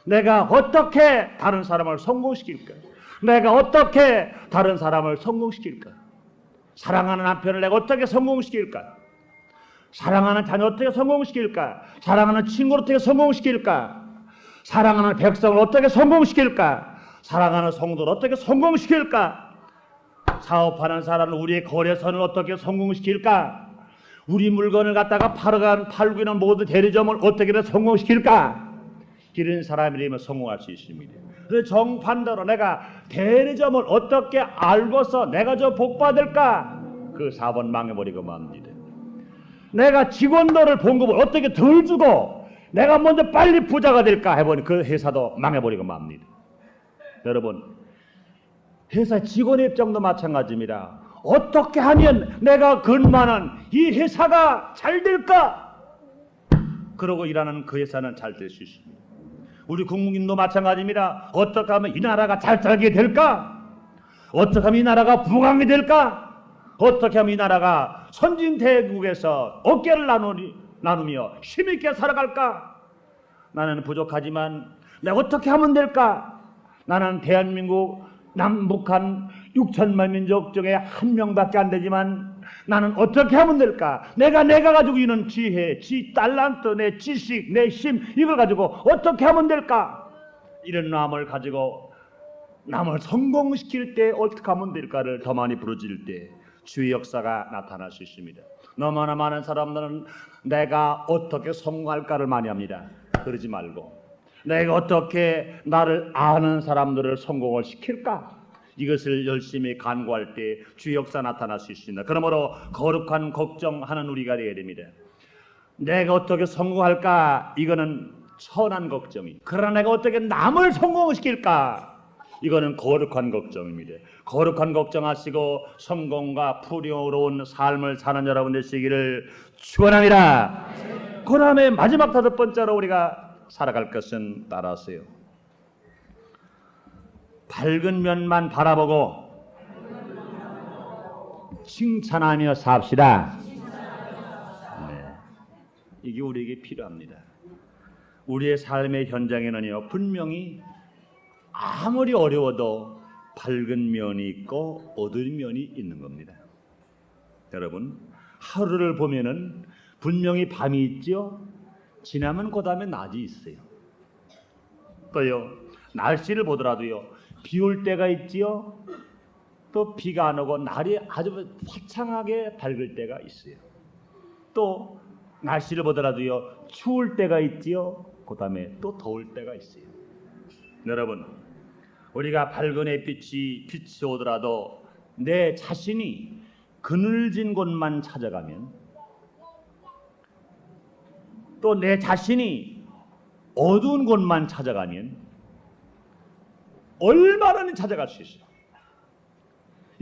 내가 어떻게 다른 사람을 성공시킬까? 내가 어떻게 다른 사람을 성공시킬까? 사랑하는 남편을 내가 어떻게 성공시킬까? 사랑하는 자녀 어떻게 성공시킬까? 사랑하는 친구를 어떻게 성공시킬까? 사랑하는 백성을 어떻게 성공시킬까? 사랑하는 성도를 어떻게 성공시킬까? 사업하는 사람은 우리의 거래선을 어떻게 성공시킬까? 우리 물건을 갖다가 팔고 있는 모든 대리점을 어떻게든 성공시킬까? 이런 사람이라면 성공할 수 있습니다. 그래서 정반대로 내가 대리점을 어떻게 알고서 내가 저 복받을까? 그 사업은 망해버리고 맙니다. 내가 직원들을 봉급을 어떻게 덜 주고 내가 먼저 빨리 부자가 될까 해보니 그 회사도 망해버리고 맙니다. 여러분, 회사 직원의 입장도 마찬가지입니다. 어떻게 하면 내가 근무하는 이 회사가 잘 될까? 그러고 일하는 그 회사는 잘 될 수 있습니다. 우리 국민도 마찬가지입니다. 어떻게 하면 이 나라가 잘 살게 될까? 어떻게 하면 이 나라가 부강이 될까? 어떻게 하면 이 나라가 선진대국에서 어깨를 나누며 힘있게 살아갈까? 나는 부족하지만 내가 어떻게 하면 될까? 나는 대한민국 남북한 6천만 민족 중에 한 명밖에 안 되지만 나는 어떻게 하면 될까? 내가 가지고 있는 지혜, 달란트, 내 지식, 내 힘 이걸 가지고 어떻게 하면 될까? 이런 마음을 가지고 남을 성공시킬 때 어떻게 하면 될까를 더 많이 부르짖을 때 주의 역사가 나타날 수 있습니다. 너무나 많은 사람들은 내가 어떻게 성공할까를 많이 합니다. 그러지 말고 내가 어떻게 나를 아는 사람들을 성공을 시킬까? 이것을 열심히 간구할 때 주의 역사 나타날 수 있습니다. 그러므로 거룩한 걱정하는 우리가 되어야 됩니다. 내가 어떻게 성공할까? 이거는 천한 걱정이. 그러나 내가 어떻게 남을 성공시킬까? 이거는 거룩한 걱정입니다. 거룩한 걱정하시고 성공과 풍요로운 삶을 사는 여러분 되시기를 축원합니다. 그 다음에 마지막 다섯 번째로 우리가 살아갈 것은 따라하세요. 밝은 면만 바라보고 칭찬하며 삽시다. 네. 이게 우리에게 필요합니다. 우리의 삶의 현장에는요, 분명히 아무리 어려워도 밝은 면이 있고 어두운 면이 있는 겁니다. 여러분, 하루를 보면은 분명히 밤이 있죠. 지나면 그 다음에 낮이 있어요. 또요, 날씨를 보더라도요, 비 올 때가 있지요. 또 비가 안 오고 날이 아주 화창하게 밝을 때가 있어요. 또 날씨를 보더라도요, 추울 때가 있지요. 그 다음에 또 더울 때가 있어요. 여러분, 우리가 밝은 햇빛이 오더라도 내 자신이 그늘진 곳만 찾아가면, 또 내 자신이 어두운 곳만 찾아가면 얼마나 찾아갈 수 있어요.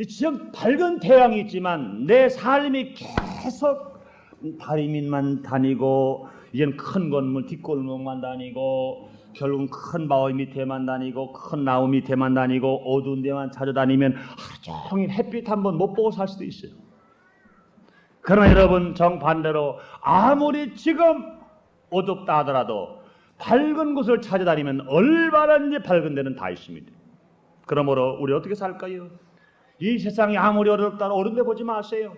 지금 밝은 태양이 있지만 내 삶이 계속 다리밑만 다니고, 이젠 큰 건물 뒷골목만 다니고, 결국은 큰 바위 밑에만 다니고, 큰 나무 밑에만 다니고, 어두운 데만 찾아다니면 하루 종일 햇빛 한번 못 보고 살 수도 있어요. 그러나 여러분, 정반대로 아무리 지금 어둡다 하더라도 밝은 곳을 찾아다니면 얼마나 밝은 데는 다 있습니다. 그러므로 우리 어떻게 살까요? 이 세상이 아무리 어렵다 어려운 데 보지 마세요.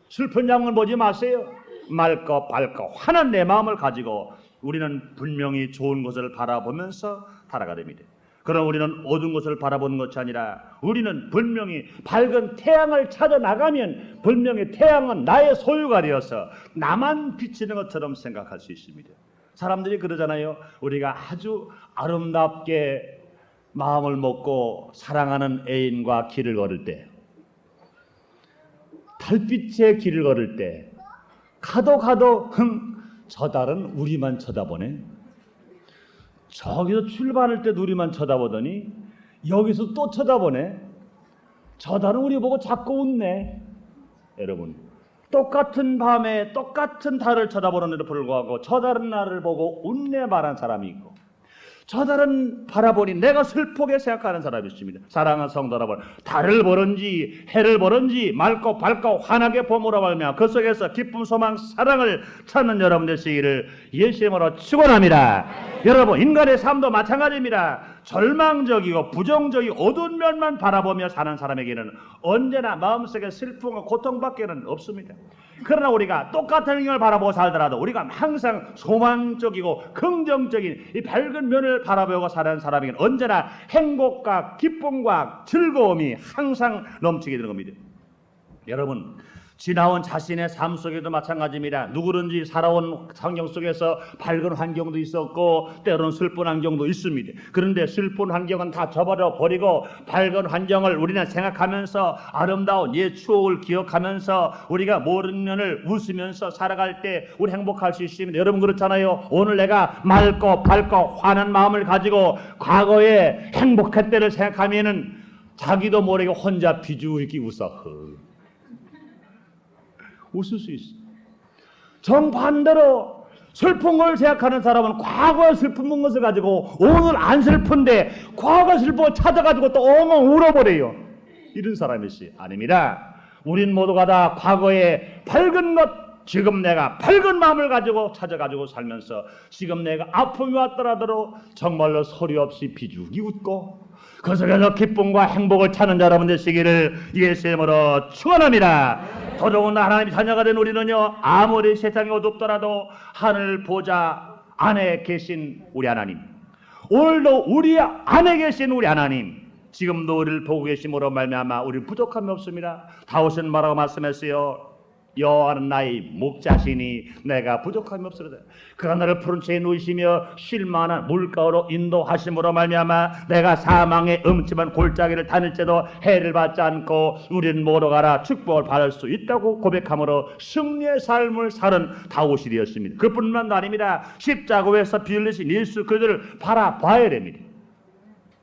슬픈 장면 보지 마세요. 맑고 밝고 환한 내 마음을 가지고 우리는 분명히 좋은 것을 바라보면서 살아가야 됩니다. 그럼 우리는 어두운 것을 바라보는 것이 아니라 우리는 분명히 밝은 태양을 찾아 나가면 분명히 태양은 나의 소유가 되어서 나만 비치는 것처럼 생각할 수 있습니다. 사람들이 그러잖아요. 우리가 아주 아름답게 마음을 먹고 사랑하는 애인과 길을 걸을 때, 달빛의 길을 걸을 때 가도 저 달은 우리만 쳐다보네. 저기서 출발할 때 우리만 쳐다보더니 여기서 또 쳐다보네. 저 달은 우리 보고 자꾸 웃네. 여러분, 똑같은 밤에 똑같은 달을 쳐다보는데도 불구하고 저 다른 나를 보고 웃네 말한 사람이 있고, 저 달은 바라보니 내가 슬프게 생각하는 사람이 있습니다. 사랑하는 성도 여러분, 달을 보는지 해를 보는지 맑고 밝고 환하게 봄으로 말며 그 속에서 기쁨, 소망, 사랑을 찾는 여러분 되시기를 예수님으로 축원합니다. 여러분, 인간의 삶도 마찬가지입니다. 절망적이고 부정적이고 어두운 면만 바라보며 사는 사람에게는 언제나 마음속에 슬픔과 고통밖에는 없습니다. 그러나 우리가 똑같은 환경을 바라보고 살더라도 우리가 항상 소망적이고 긍정적인 이 밝은 면을 바라보고 사는 사람에게는 언제나 행복과 기쁨과 즐거움이 항상 넘치게 되는 겁니다. 여러분, 지나온 자신의 삶 속에도 마찬가지입니다. 누구든지 살아온 환경 속에서 밝은 환경도 있었고 때로는 슬픈 환경도 있습니다. 그런데 슬픈 환경은 다 접어져 버리고 밝은 환경을 우리는 생각하면서 아름다운 옛 추억을 기억하면서 우리가 모든 면을 웃으면서 살아갈 때 우리 행복할 수 있습니다. 여러분 그렇잖아요. 오늘 내가 맑고 밝고 환한 마음을 가지고 과거에 행복할 때를 생각하면은 자기도 모르게 혼자 비주이게 웃어. 웃을 수 있어. 정반대로 슬픈 걸 생각하는 사람은 과거에 슬픈 것을 가지고 오늘 안 슬픈데 과거 슬픈 걸 찾아가지고 또 엉엉 울어버려요. 이런 사람이시 아닙니다. 우린 모두가 다 과거에 밝은 것, 지금 내가 밝은 마음을 가지고 찾아가지고 살면서 지금 내가 아픔이 왔더라도 정말로 소리 없이 비죽이 웃고 그 속에서 기쁨과 행복을 찾는 여러분 되시기를 예수의 이름으로 축원합니다. 더더군다나 하나님의 자녀가 된 우리는요, 아무리 세상이 어둡더라도 하늘 보좌 안에 계신 우리 하나님, 오늘도 우리 안에 계신 우리 하나님, 지금도 우리를 보고 계심으로 말미암아 우리 부족함이 없습니다. 다윗은 뭐라고 말씀했어요? 여호와는 나의 목자시니 내가 부족함이 없으리다. 그가 나를 푸른 채에 누이시며 쉴 만한 물가로 인도하심으로 말미암아 내가 사망의 음침한 골짜기를 다닐지도 해를 받지 않고 우리는 모두 가라 축복을 받을 수 있다고 고백함으로 승리의 삶을 사는 다윗이 되었습니다. 그뿐만 아닙니다. 십자가에서 피 흘리신 예수 그들을 바라봐야 됩니다.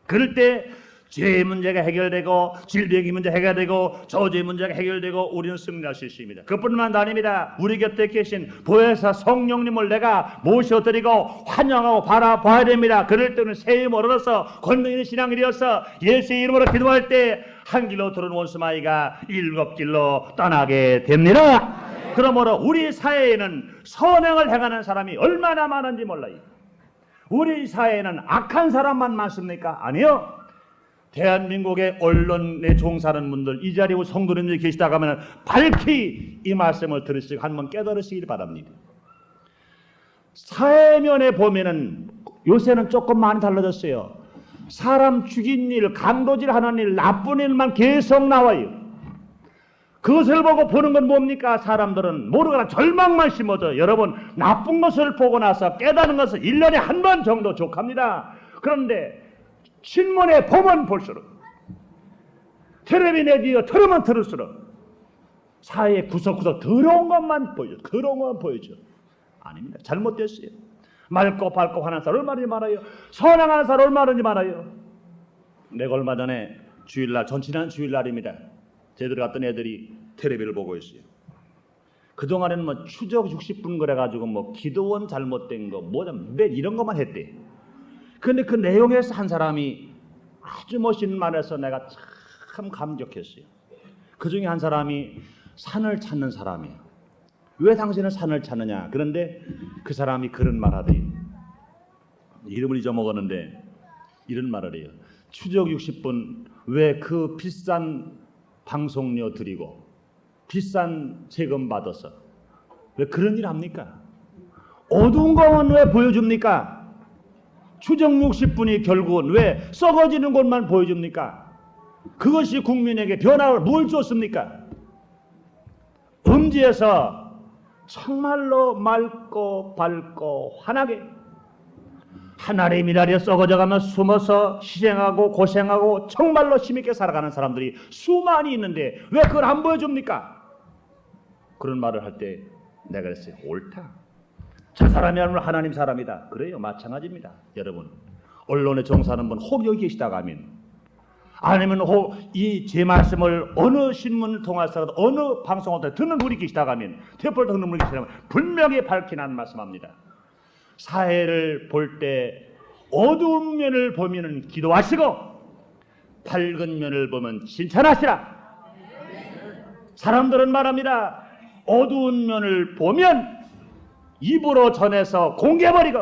그럴 때 죄의 문제가 해결되고 질병의 문제가 해결되고 저주의 문제가 해결되고 우리는 승리할 수 있습니다. 그뿐만 아닙니다. 우리 곁에 계신 보혜사 성령님을 내가 모셔드리고 환영하고 바라봐야 됩니다. 그럴 때는 새 힘을 얻어서 권능있는 신앙이 되어서 예수의 이름으로 기도할 때 한 길로 들어온 원수마귀가 7길로 떠나게 됩니다. 그러므로 우리 사회에는 선행을 행하는 사람이 얼마나 많은지 몰라요. 우리 사회에는 악한 사람만 많습니까? 아니요. 대한민국의 언론에 종사하는 분들, 이 자리에 성도님들이 계시다고 하면 밝히 이 말씀을 들으시고 한번 깨달으시길 바랍니다. 사회면에 보면은 요새는 조금 많이 달라졌어요. 사람 죽인 일, 강도질 하는 일, 나쁜 일만 계속 나와요. 그것을 보고 보는 건 뭡니까? 사람들은 모르거나 절망만 심어져. 여러분, 나쁜 것을 보고 나서 깨닫는 것은 1년에 한 번 정도 족합니다. 그런데 신문에 보면 볼수록, 텔레비전 라디오 틀으면 들을수록 사회의 구석구석 더러운 것만 보여줘. 더러운 것만 보여줘. 아닙니다. 잘못됐어요. 맑고 밝고 환한 사람 얼마나 많아요. 선행하는 사람 얼마나 많아요. 내가 얼마 전에 주일날, 지난 주일날입니다. 제대로 갔던 애들이 텔레비를 보고 있어요. 그동안에는 뭐 추적 60분 그래가지고 뭐 기도원 잘못된 거 뭐냐 이런 것만 했대. 근데 그 내용에서 한 사람이 아주 멋있는 말에서 내가 참 감격했어요. 그 중에 한 사람이 산을 찾는 사람이에요. 왜 당신은 산을 찾느냐? 그런데 그 사람이 그런 말 하대요. 이름을 잊어먹었는데 이런 말을 해요. 추적 60분 왜 그 비싼 방송료 드리고 비싼 세금 받아서 왜 그런 일 합니까? 어두운 것만 왜 보여줍니까? 추적 60분이 결국은 왜 썩어지는 것만 보여줍니까? 그것이 국민에게 변화를 뭘 줬습니까? 음지에서 정말로 맑고 밝고 환하게 하나님의 미랄에 썩어져가며 숨어서 희생하고 고생하고 정말로 힘있게 살아가는 사람들이 수많이 있는데 왜 그걸 안 보여줍니까? 그런 말을 할 때 내가 그랬어요. 옳다. 저 사람이 하나님 사람이다. 그래요. 마찬가지입니다. 여러분, 언론에 종사하는 분 혹 여기 계시다가 아니면 혹 이 제 말씀을 어느 신문을 통해서라도 어느 방송을 듣는 분이 계시다가 하면 대포를 듣는 분이 계시다면 분명히 밝히는 말씀합니다. 사회를 볼 때 어두운 면을 보면 기도하시고 밝은 면을 보면 칭찬하시라. 사람들은 말합니다. 어두운 면을 보면 입으로 전해서 공개해버리고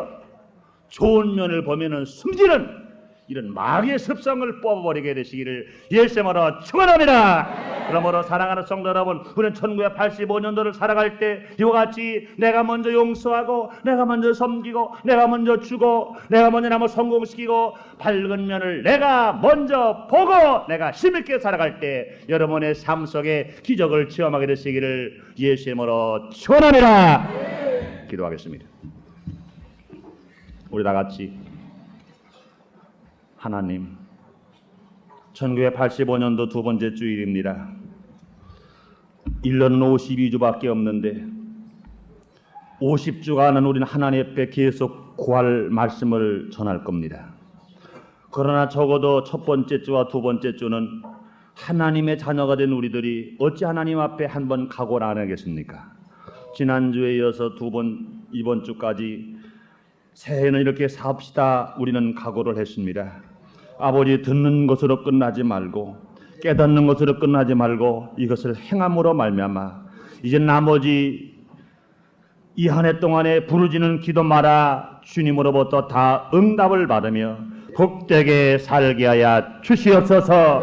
좋은 면을 보면은 숨지는 이런 마귀의 습성을 뽑아버리게 되시기를 예수님으로 축원합니다. 그러므로 사랑하는 성도 여러분, 우리는 1985년도를 살아갈 때 이와 같이 내가 먼저 용서하고 내가 먼저 섬기고 내가 먼저 주고 내가 먼저 남을 성공시키고 밝은 면을 내가 먼저 보고 내가 힘있게 살아갈 때 여러분의 삶 속에 기적을 체험하게 되시기를 예수님으로 축원합니다. 기도하겠습니다. 우리 다 같이 하나님, 1985년도 두 번째 주일입니다. 1년은 52주밖에 없는데 50주간은 우리는 하나님 앞에 계속 구할 말씀을 전할 겁니다. 그러나 적어도 첫 번째 주와 두 번째 주는 하나님의 자녀가 된 우리들이 어찌 하나님 앞에 한번 각오를 안 하겠습니까? 지난주에 이어서 이번 주까지 새해는 이렇게 삽시다 우리는 각오를 했습니다. 아버지, 듣는 것으로 끝나지 말고 깨닫는 것으로 끝나지 말고 이것을 행함으로 말미암아 이제 나머지 이 한 해 동안에 부르짖는 기도마다 주님으로부터 다 응답을 받으며 복되게 살게 하여 주시옵소서.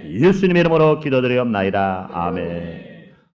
예수님의 이름으로 기도드리옵나이다. 아멘.